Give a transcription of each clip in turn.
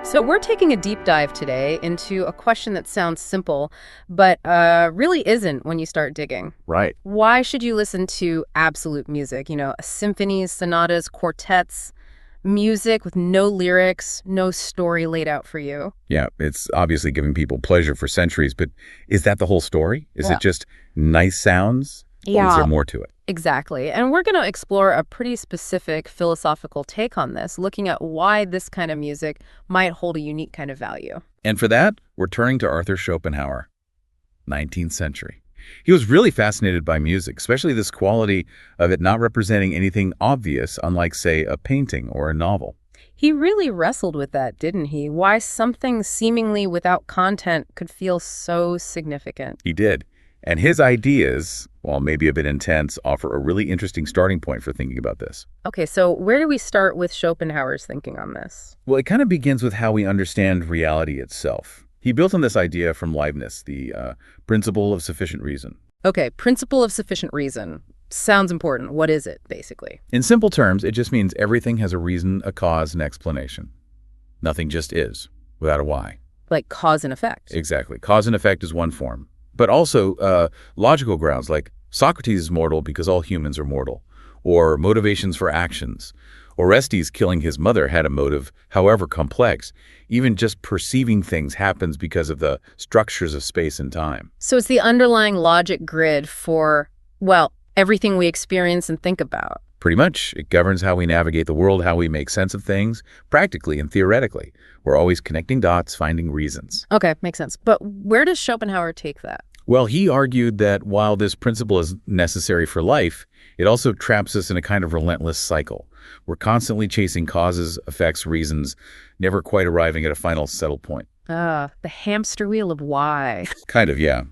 So we're taking a deep dive today into a question that sounds simple, but really isn't when you start digging. Right. Why should you listen to absolute music? Symphonies, sonatas, quartets, music with no lyrics, no story laid out for you. Yeah, it's obviously giving people pleasure for centuries, but is that the whole story? Is Yeah. it just nice sounds? Or is there more to it? Exactly. And we're going to explore a pretty specific philosophical take on this, looking at why this kind of music might hold a unique kind of value. And for that, we're turning to Arthur Schopenhauer, 19th century. He was really fascinated by music, especially this quality of it not representing anything obvious, unlike, say, a painting or a novel. He really wrestled with that, didn't he? Why something seemingly without content could feel so significant. He did. And his ideas, while maybe a bit intense, offer a really interesting starting point for thinking about this. Okay, so where do we start with Schopenhauer's thinking on this? Well, it kind of begins with how we understand reality itself. He built on this idea from Leibniz, the principle of sufficient reason. Okay, principle of sufficient reason. Sounds important. What is it, basically? In simple terms, it just means everything has a reason, a cause, an explanation. Nothing just is, without a why. Like cause and effect. Exactly. Cause and effect is one form. But also logical grounds like Socrates is mortal because all humans are mortal, or motivations for actions. Orestes killing his mother had a motive, however complex. Even just perceiving things happens because of the structures of space and time. So it's the underlying logic grid for, well, everything we experience and think about. Pretty much. It governs how we navigate the world, how we make sense of things, practically and theoretically. We're always connecting dots, finding reasons. Okay, makes sense. But where does Schopenhauer take that? Well, he argued that while this principle is necessary for life, it also traps us in a kind of relentless cycle. We're constantly chasing causes, effects, reasons, never quite arriving at a final settled point. The hamster wheel of why. Kind of, yeah.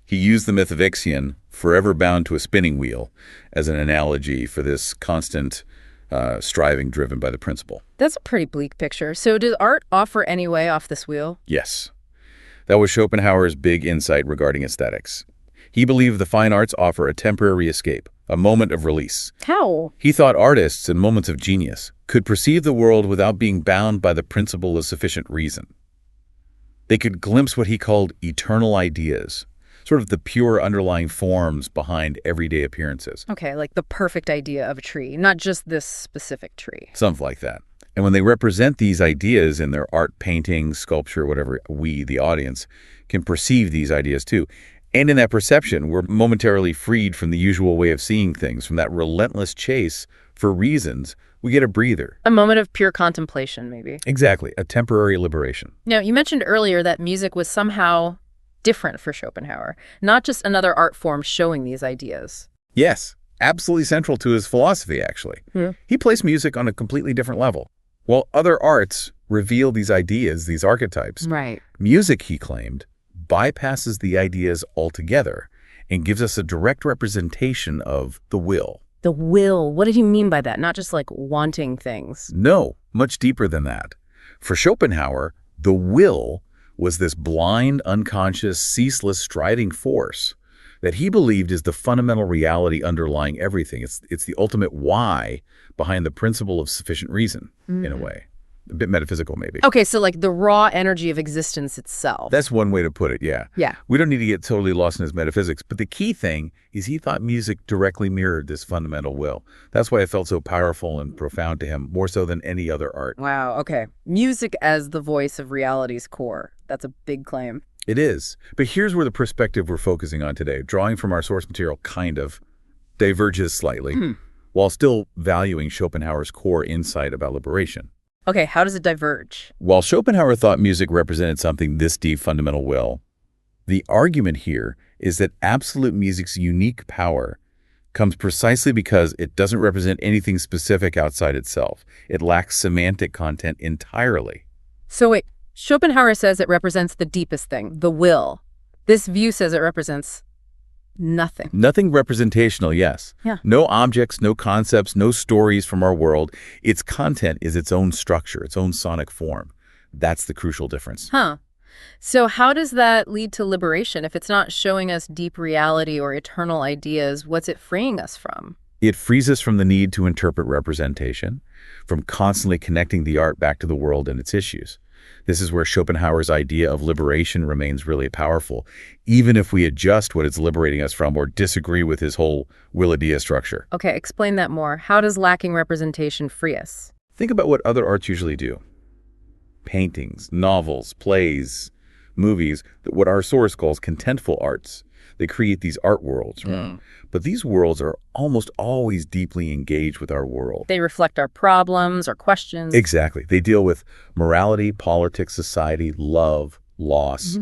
He used the myth of Ixion, forever bound to a spinning wheel, as an analogy for this constant striving driven by the principle. That's a pretty bleak picture. So does art offer any way off this wheel? Yes. That was Schopenhauer's big insight regarding aesthetics. He believed the fine arts offer a temporary escape, a moment of release. How? He thought artists, in moments of genius, could perceive the world without being bound by the principle of sufficient reason. They could glimpse what he called eternal ideas, sort of the pure underlying forms behind everyday appearances. Okay, like the perfect idea of a tree, not just this specific tree. Something like that. And when they represent these ideas in their art, painting, sculpture, whatever, we, the audience, can perceive these ideas too. And in that perception, we're momentarily freed from the usual way of seeing things, from that relentless chase for reasons. We get a breather. A moment of pure contemplation, maybe. Exactly, a temporary liberation. Now, you mentioned earlier that music was somehow different for Schopenhauer, not just another art form showing these ideas. Yes, absolutely central to his philosophy, actually. Yeah. He placed music on a completely different level. While other arts reveal these ideas, these archetypes, Right. music, he claimed, bypasses the ideas altogether and gives us a direct representation of the will. The will. What did he mean by that? Not just like wanting things. No, much deeper than that. For Schopenhauer, the will was this blind, unconscious, ceaseless striving force that he believed is the fundamental reality underlying everything. It's the ultimate why behind the principle of sufficient reason, in a way. A bit metaphysical, maybe. Okay, so like the raw energy of existence itself. That's one way to put it, yeah. Yeah. We don't need to get totally lost in his metaphysics, but the key thing is he thought music directly mirrored this fundamental will. That's why it felt so powerful and profound to him, more so than any other art. Wow, okay. Music as the voice of reality's core. That's a big claim. It is. But here's where the perspective we're focusing on today, drawing from our source material, kind of diverges slightly, while still valuing Schopenhauer's core insight about liberation. Okay, how does it diverge? While Schopenhauer thought music represented something this deep, fundamental will, the argument here is that absolute music's unique power comes precisely because it doesn't represent anything specific outside itself. It lacks semantic content entirely. So wait, Schopenhauer says it represents the deepest thing, the will. This view says it represents nothing. Nothing representational, yes. Yeah. No objects, no concepts, no stories from our world. Its content is its own structure, its own sonic form. That's the crucial difference. Huh. So how does that lead to liberation? If it's not showing us deep reality or eternal ideas, what's it freeing us from? It frees us from the need to interpret representation, from constantly connecting the art back to the world and its issues. This is where Schopenhauer's idea of liberation remains really powerful, even if we adjust what it's liberating us from or disagree with his whole will-idea structure. Okay, explain that more. How does lacking representation free us? Think about what other arts usually do. Paintings, novels, plays, movies, what our source calls contentful arts. They create these art worlds, right? But these worlds are almost always deeply engaged with our world. They reflect our problems, our questions. Exactly. They deal with morality, politics, society, love, loss,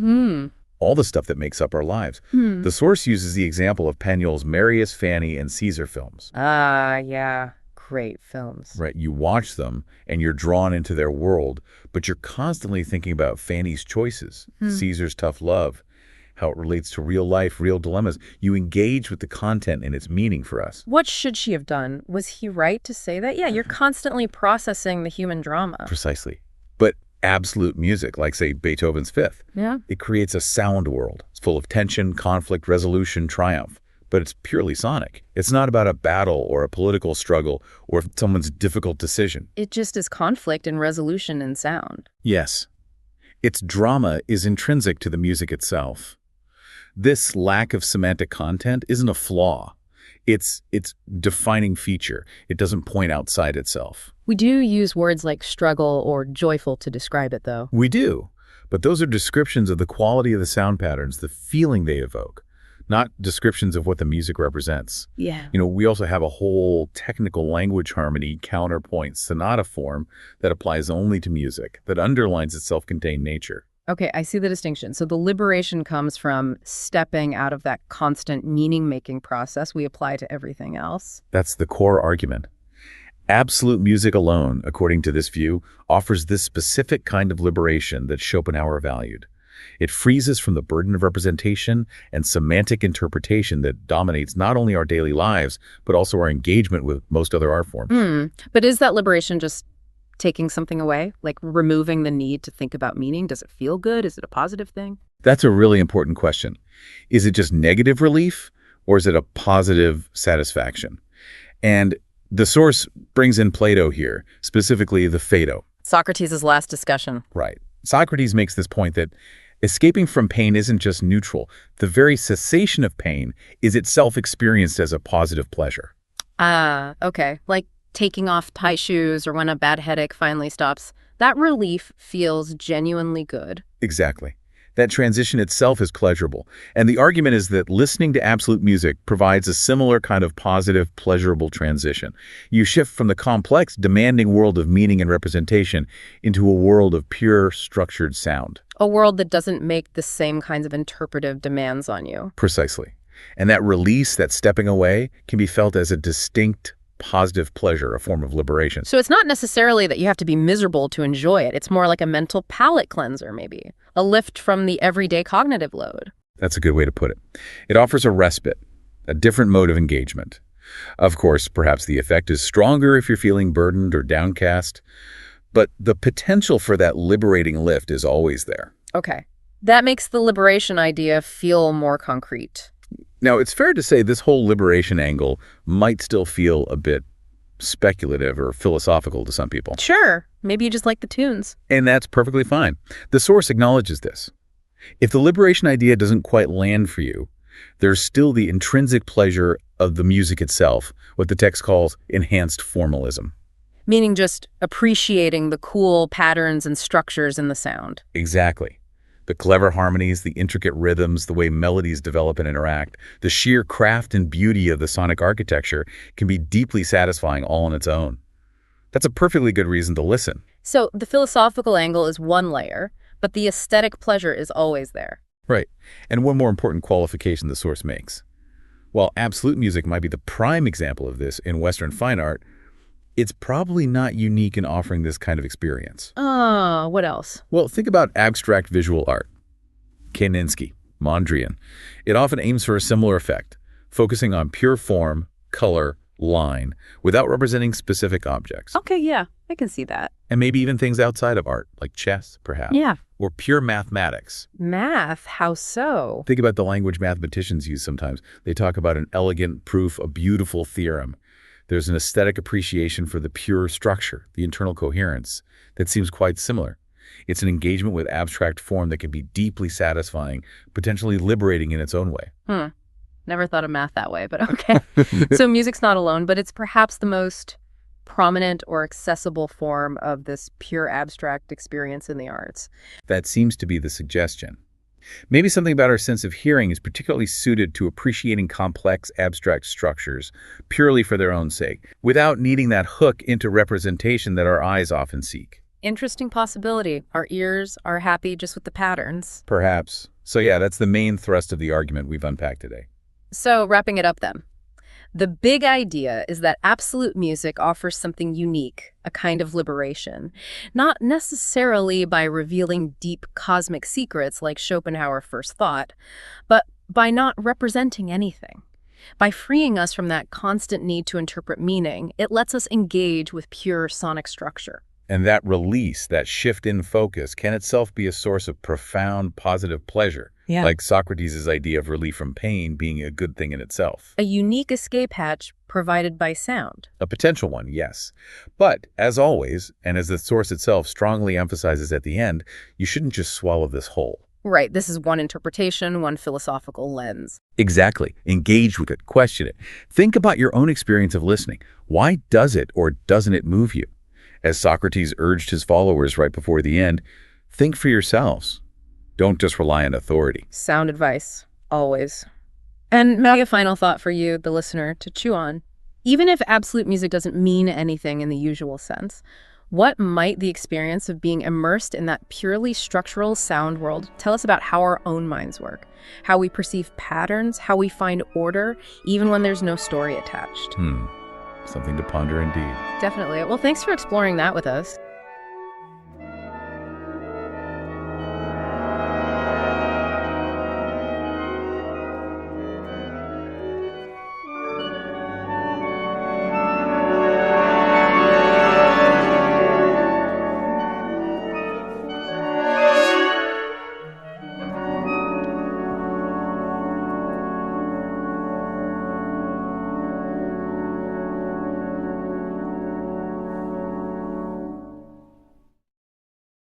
all the stuff that makes up our lives. The source uses the example of Penuel's Marius, Fanny, and Caesar films. Ah, yeah. Great films. Right. You watch them and you're drawn into their world, but you're constantly thinking about Fanny's choices, Caesar's tough love, how it relates to real life, real dilemmas. You engage with the content and its meaning for us. What should she have done? Was he right to say that? Yeah, you're constantly processing the human drama. Precisely. But absolute music, like, say, Beethoven's Fifth, it creates a sound world. It's full of tension, conflict, resolution, triumph. But it's purely sonic. It's not about a battle or a political struggle or someone's difficult decision. It just is conflict and resolution in sound. Yes. Its drama is intrinsic to the music itself. This lack of semantic content isn't a flaw. It's defining feature. It doesn't point outside itself. We do use words like struggle or joyful to describe it, though. We do. But those are descriptions of the quality of the sound patterns, the feeling they evoke, not descriptions of what the music represents. Yeah. We also have a whole technical language harmony, counterpoint, sonata form that applies only to music, that underlines its self-contained nature. Okay, I see the distinction. So the liberation comes from stepping out of that constant meaning-making process we apply to everything else. That's the core argument. Absolute music alone, according to this view, offers this specific kind of liberation that Schopenhauer valued. It frees us from the burden of representation and semantic interpretation that dominates not only our daily lives, but also our engagement with most other art forms. But is that liberation just taking something away, like removing the need to think about meaning? Does it feel good? Is it a positive thing? That's a really important question. Is it just negative relief, or is it a positive satisfaction? And the source brings in Plato here, specifically the Phaedo. Socrates' last discussion. Right. Socrates makes this point that escaping from pain isn't just neutral. The very cessation of pain is itself experienced as a positive pleasure. Ah, okay. Like taking off tight shoes or when a bad headache finally stops. That relief feels genuinely good. Exactly. That transition itself is pleasurable. And the argument is that listening to absolute music provides a similar kind of positive, pleasurable transition. You shift from the complex, demanding world of meaning and representation into a world of pure, structured sound. A world that doesn't make the same kinds of interpretive demands on you. Precisely. And that release, that stepping away, can be felt as a distinct, positive pleasure, a form of liberation. So it's not necessarily that you have to be miserable to enjoy it. It's more like a mental palate cleanser, maybe. A lift from the everyday cognitive load. That's a good way to put it. It offers a respite, a different mode of engagement. Of course, perhaps the effect is stronger if you're feeling burdened or downcast, but the potential for that liberating lift is always there. Okay. That makes the liberation idea feel more concrete. Now, it's fair to say this whole liberation angle might still feel a bit speculative or philosophical to some people. Sure. Maybe you just like the tunes. And that's perfectly fine. The source acknowledges this. If the liberation idea doesn't quite land for you, there's still the intrinsic pleasure of the music itself, what the text calls enhanced formalism. Meaning just appreciating the cool patterns and structures in the sound. Exactly. The clever harmonies, the intricate rhythms, the way melodies develop and interact, the sheer craft and beauty of the sonic architecture can be deeply satisfying all on its own. That's a perfectly good reason to listen. So the philosophical angle is one layer, but the aesthetic pleasure is always there. Right. And one more important qualification the source makes. While absolute music might be the prime example of this in Western fine art, it's probably not unique in offering this kind of experience. What else? Well, think about abstract visual art. Kandinsky, Mondrian. It often aims for a similar effect, focusing on pure form, color, line, without representing specific objects. Okay, yeah, I can see that. And maybe even things outside of art, like chess, perhaps. Yeah. Or pure mathematics. Math? How so? Think about the language mathematicians use sometimes. They talk about an elegant proof, a beautiful theorem. There's an aesthetic appreciation for the pure structure, the internal coherence, that seems quite similar. It's an engagement with abstract form that can be deeply satisfying, potentially liberating in its own way. Never thought of math that way, but okay. So music's not alone, but it's perhaps the most prominent or accessible form of this pure abstract experience in the arts. That seems to be the suggestion. Maybe something about our sense of hearing is particularly suited to appreciating complex abstract structures purely for their own sake, without needing that hook into representation that our eyes often seek. Interesting possibility. Our ears are happy just with the patterns. Perhaps. So yeah, that's the main thrust of the argument we've unpacked today. So wrapping it up then. The big idea is that absolute music offers something unique, a kind of liberation, not necessarily by revealing deep cosmic secrets like Schopenhauer first thought, but by not representing anything. By freeing us from that constant need to interpret meaning, it lets us engage with pure sonic structure. And that release, that shift in focus, can itself be a source of profound positive pleasure, like Socrates' idea of relief from pain being a good thing in itself. A unique escape hatch provided by sound. A potential one, yes. But, as always, and as the source itself strongly emphasizes at the end, you shouldn't just swallow this whole. Right, this is one interpretation, one philosophical lens. Exactly. Engage with it, question it. Think about your own experience of listening. Why does it or doesn't it move you? As Socrates urged his followers right before the end, think for yourselves. Don't just rely on authority. Sound advice, always. And maybe a final thought for you, the listener, to chew on. Even if absolute music doesn't mean anything in the usual sense, what might the experience of being immersed in that purely structural sound world tell us about how our own minds work, how we perceive patterns, how we find order, even when there's no story attached? Something to ponder indeed. Definitely. Well, thanks for exploring that with us.